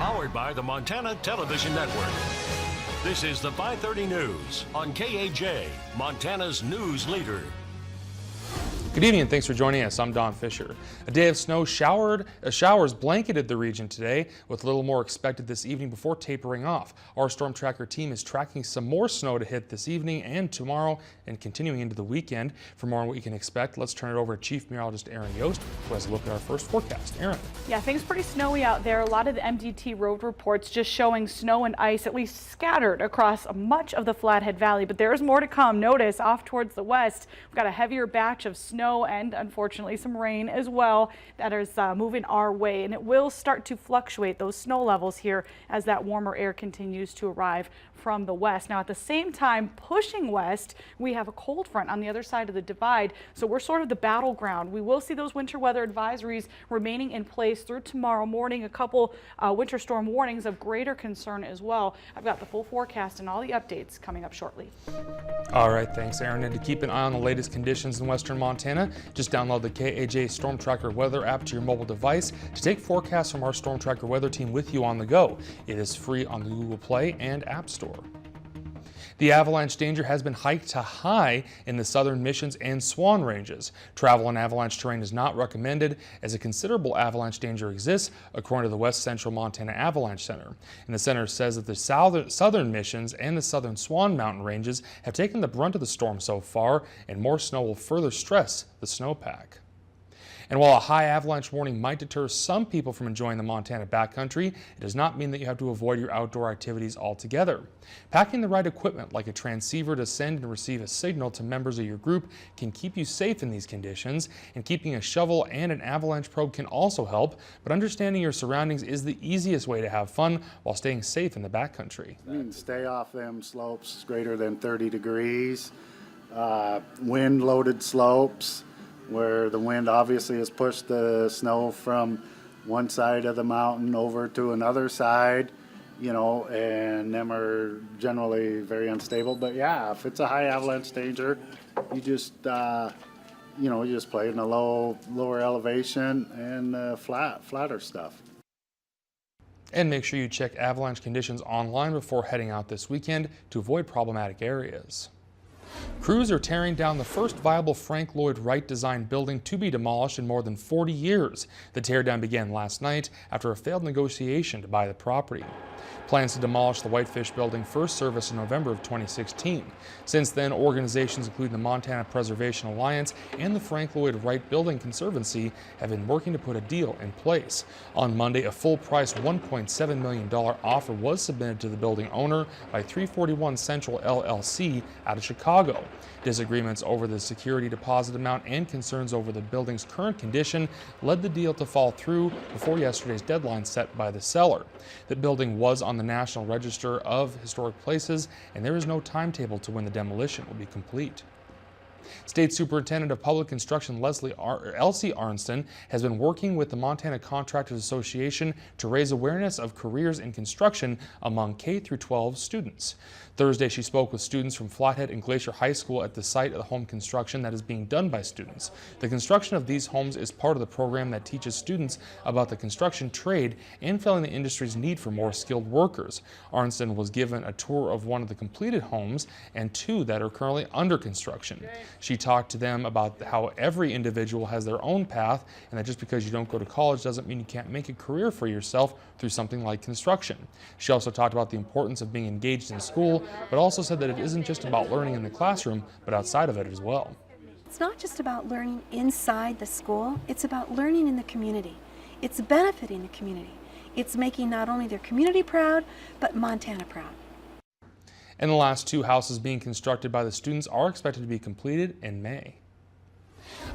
Powered by the Montana Television Network. This is the 530 News on KAJ, Montana's news leader. Good evening and thanks for joining us. I'm Don Fisher. A day of snow showers blanketed the region today, with a little more expected this evening before tapering off. Our storm tracker team is tracking some more snow to hit this evening and tomorrow and continuing into the weekend. For more on what you can expect, let's turn it over to Chief Meteorologist Aaron Yost, who has a look at our first forecast. Aaron. Yeah, things pretty snowy out there. A lot of the MDT road reports just showing snow and ice at least scattered across much of the Flathead Valley, but there's more to come. Notice off towards the west, we've got a heavier batch of snow and unfortunately some rain as well that is moving our way, and it will start to fluctuate those snow levels here as that warmer air continues to arrive from the west. Now at the same time pushing west, we have a cold front on the other side of the divide, so we're sort of the battleground. We will see those winter weather advisories remaining in place through tomorrow morning. A couple winter storm warnings of greater concern as well. I've got the full forecast and all the updates coming up shortly. All right, thanks Aaron. And to keep an eye on the latest conditions in western Montana, just download the KAJ Storm Tracker weather app to your mobile device to take forecasts from our Storm Tracker weather team with you on the go. It is free on the Google Play and App Store. The avalanche danger has been hiked to high in the southern Missions and Swan ranges. Travel on avalanche terrain is not recommended as a considerable avalanche danger exists, according to the West Central Montana Avalanche Center. And the center says that the southern Missions and the southern Swan mountain ranges have taken the brunt of the storm so far, and more snow will further stress the snowpack. And while a high avalanche warning might deter some people from enjoying the Montana backcountry, it does not mean that you have to avoid your outdoor activities altogether. Packing the right equipment like a transceiver to send and receive a signal to members of your group can keep you safe in these conditions, and keeping a shovel and an avalanche probe can also help, but understanding your surroundings is the easiest way to have fun while staying safe in the backcountry. Stay off them slopes greater than 30 degrees, wind-loaded slopes, where the wind obviously has pushed the snow from one side of the mountain over to another side, you know, and them are generally very unstable. But yeah, if it's a high avalanche danger, you just, you know, you just play in the lower elevation and flatter stuff. And make sure you check avalanche conditions online before heading out this weekend to avoid problematic areas. Crews are tearing down the first viable Frank Lloyd Wright designed building to be demolished in more than 40 years. The teardown began last night after a failed negotiation to buy the property. Plans to demolish the Whitefish building first serviced in November of 2016. Since then, organizations including the Montana Preservation Alliance and the Frank Lloyd Wright Building Conservancy have been working to put a deal in place. On Monday, a full-price $1.7 million offer was submitted to the building owner by 341 Central LLC out of Chicago. Disagreements over the security deposit amount and concerns over the building's current condition led the deal to fall through before yesterday's deadline set by the seller. The building was on the National Register of Historic Places, and there is no timetable to when the demolition will be complete. State Superintendent of Public Instruction Elsie Arnston has been working with the Montana Contractors Association to raise awareness of careers in construction among K-12 students. Thursday, she spoke with students from Flathead and Glacier High School at the site of the home construction that is being done by students. The construction of these homes is part of the program that teaches students about the construction trade and filling the industry's need for more skilled workers. Arnston was given a tour of one of the completed homes and two that are currently under construction. She talked to them about how every individual has their own path, and that just because you don't go to college doesn't mean you can't make a career for yourself through something like construction. She also talked about the importance of being engaged in school, but also said that it isn't just about learning in the classroom, but outside of it as well. It's not just about learning inside the school, it's about learning in the community. It's benefiting the community. It's making not only their community proud, but Montana proud. And the last two houses being constructed by the students are expected to be completed in May.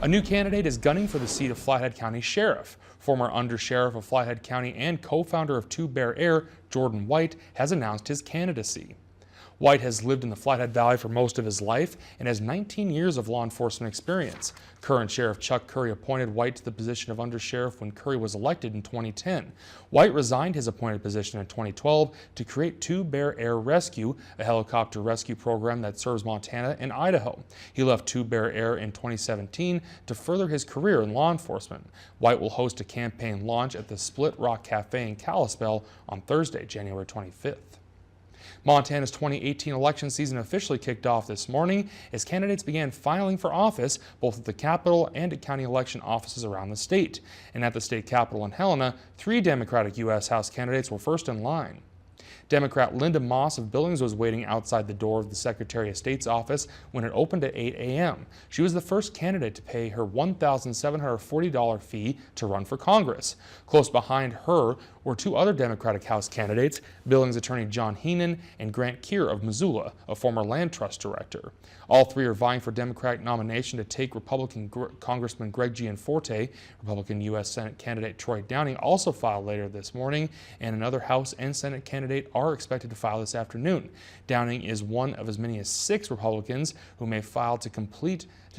A new candidate is gunning for the seat of Flathead County Sheriff. Former Undersheriff of Flathead County and co-founder of Two Bear Air, Jordan White, has announced his candidacy. White has lived in the Flathead Valley for most of his life and has 19 years of law enforcement experience. Current Sheriff Chuck Curry appointed White to the position of undersheriff when Curry was elected in 2010. White resigned his appointed position in 2012 to create Two Bear Air Rescue, a helicopter rescue program that serves Montana and Idaho. He left Two Bear Air in 2017 to further his career in law enforcement. White will host a campaign launch at the Split Rock Cafe in Kalispell on Thursday, January 25th. Montana's 2018 election season officially kicked off this morning as candidates began filing for office both at the Capitol and at county election offices around the state. And at the state capitol in Helena, 3 Democratic U.S. House candidates were first in line. Democrat Linda Moss of Billings was waiting outside the door of the Secretary of State's office when it opened at 8 a.m. She was the first candidate to pay her $1,740 fee to run for Congress. Close behind her were 2 other Democratic House candidates, Billings Attorney John Heenan and Grant Keir of Missoula, a former land trust director. All 3 are vying for Democratic nomination to take Republican Congressman Greg Gianforte. Republican U.S. Senate candidate Troy Downing also filed later this morning, and another House and Senate candidate are expected to file this afternoon. Downing is one of as many as 6 Republicans who may file to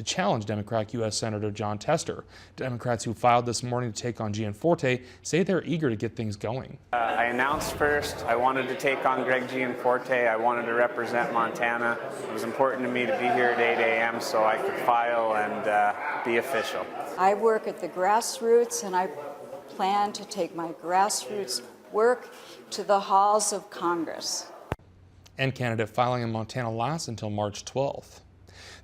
challenge Democratic U.S. Senator John Tester. Democrats who filed this morning to take on Gianforte say they're eager to get things going. I announced first I wanted to take on Greg Gianforte. I wanted to represent Montana. It was important to me to be here at 8 a.m. so I could file and be official. I work at the grassroots, and I plan to take my grassroots work to the halls of Congress. And candidate filing in Montana lasts until March 12th.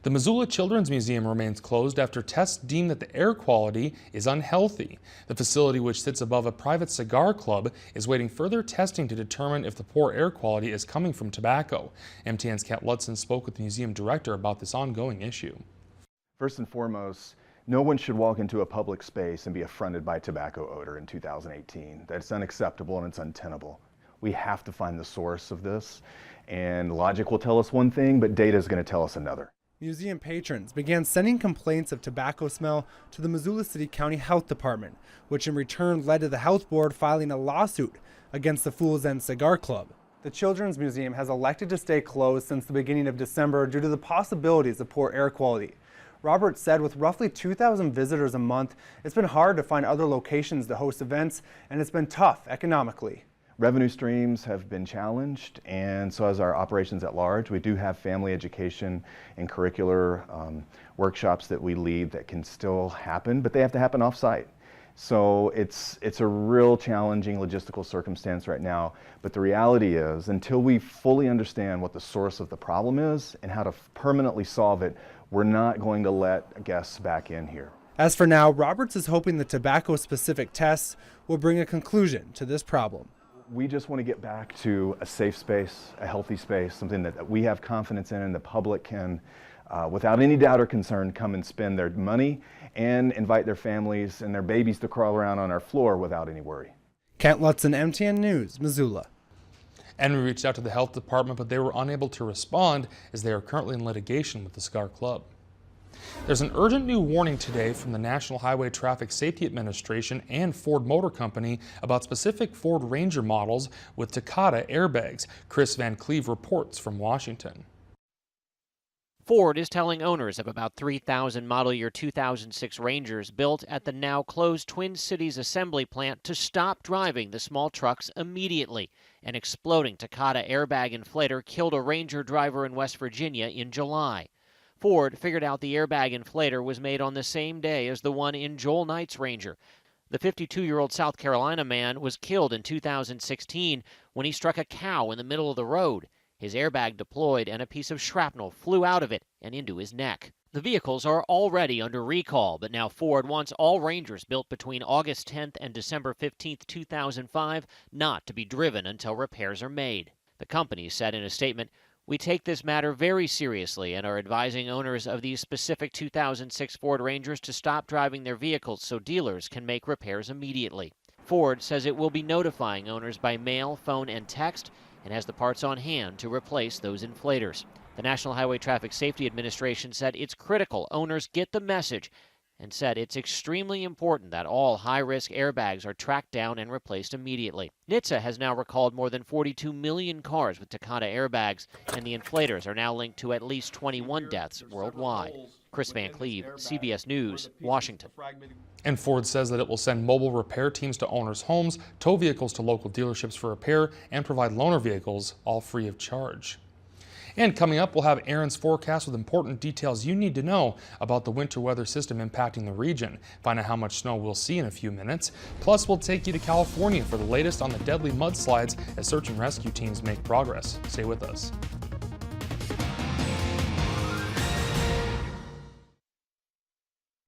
The Missoula Children's Museum remains closed after tests deem that the air quality is unhealthy. The facility, which sits above a private cigar club, is waiting further testing to determine if the poor air quality is coming from tobacco. MTN's Kent Lutzen spoke with the museum director about this ongoing issue. First and foremost, no one should walk into a public space and be affronted by tobacco odor in 2018. That's unacceptable and it's untenable. We have to find the source of this, and logic will tell us one thing, but data is going to tell us another. Museum patrons began sending complaints of tobacco smell to the Missoula City County Health Department, which in return led to the Health Board filing a lawsuit against the Fool's End Cigar Club. The Children's Museum has elected to stay closed since the beginning of December due to the possibilities of poor air quality. Robert said with roughly 2,000 visitors a month, it's been hard to find other locations to host events, and it's been tough economically. Revenue streams have been challenged, and so has our operations at large. We do have family education and curricular workshops that we lead that can still happen, but they have to happen off-site. So it's a real challenging logistical circumstance right now, but the reality is until we fully understand what the source of the problem is and how to permanently solve it, we're not going to let guests back in here. As for now, Roberts is hoping the tobacco-specific tests will bring a conclusion to this problem. We just want to get back to a safe space, a healthy space, something that we have confidence in and the public can, without any doubt or concern, come and spend their money and invite their families and their babies to crawl around on our floor without any worry. Kent Lutzen, MTN News, Missoula. And we reached out to the health department, but they were unable to respond as they are currently in litigation with the Cigar Club. There's an urgent new warning today from the National Highway Traffic Safety Administration and Ford Motor Company about specific Ford Ranger models with Takata airbags. Chris Van Cleve reports from Washington. Ford is telling owners of about 3,000 model year 2006 Rangers built at the now closed Twin Cities assembly plant to stop driving the small trucks immediately. An exploding Takata airbag inflator killed a Ranger driver in West Virginia in July. Ford figured out the airbag inflator was made on the same day as the one in Joel Knight's Ranger. The 52-year-old South Carolina man was killed in 2016 when he struck a cow in the middle of the road. His airbag deployed and a piece of shrapnel flew out of it and into his neck. The vehicles are already under recall, but now Ford wants all Rangers built between August 10th and December 15th, 2005 not to be driven until repairs are made. The company said in a statement, "We take this matter very seriously and are advising owners of these specific 2006 Ford Rangers to stop driving their vehicles so dealers can make repairs immediately." Ford says it will be notifying owners by mail, phone, and text and has the parts on hand to replace those inflators. The National Highway Traffic Safety Administration said it's critical owners get the message and said it's extremely important that all high-risk airbags are tracked down and replaced immediately. NHTSA has now recalled more than 42 million cars with Takata airbags, and the inflators are now linked to at least 21 deaths worldwide. Chris Van Cleve, CBS News, Washington. And Ford says that it will send mobile repair teams to owners' homes, tow vehicles to local dealerships for repair, and provide loaner vehicles, all free of charge. And coming up, we'll have Aaron's forecast with important details you need to know about the winter weather system impacting the region. Find out how much snow we'll see in a few minutes. Plus, we'll take you to California for the latest on the deadly mudslides as search and rescue teams make progress. Stay with us.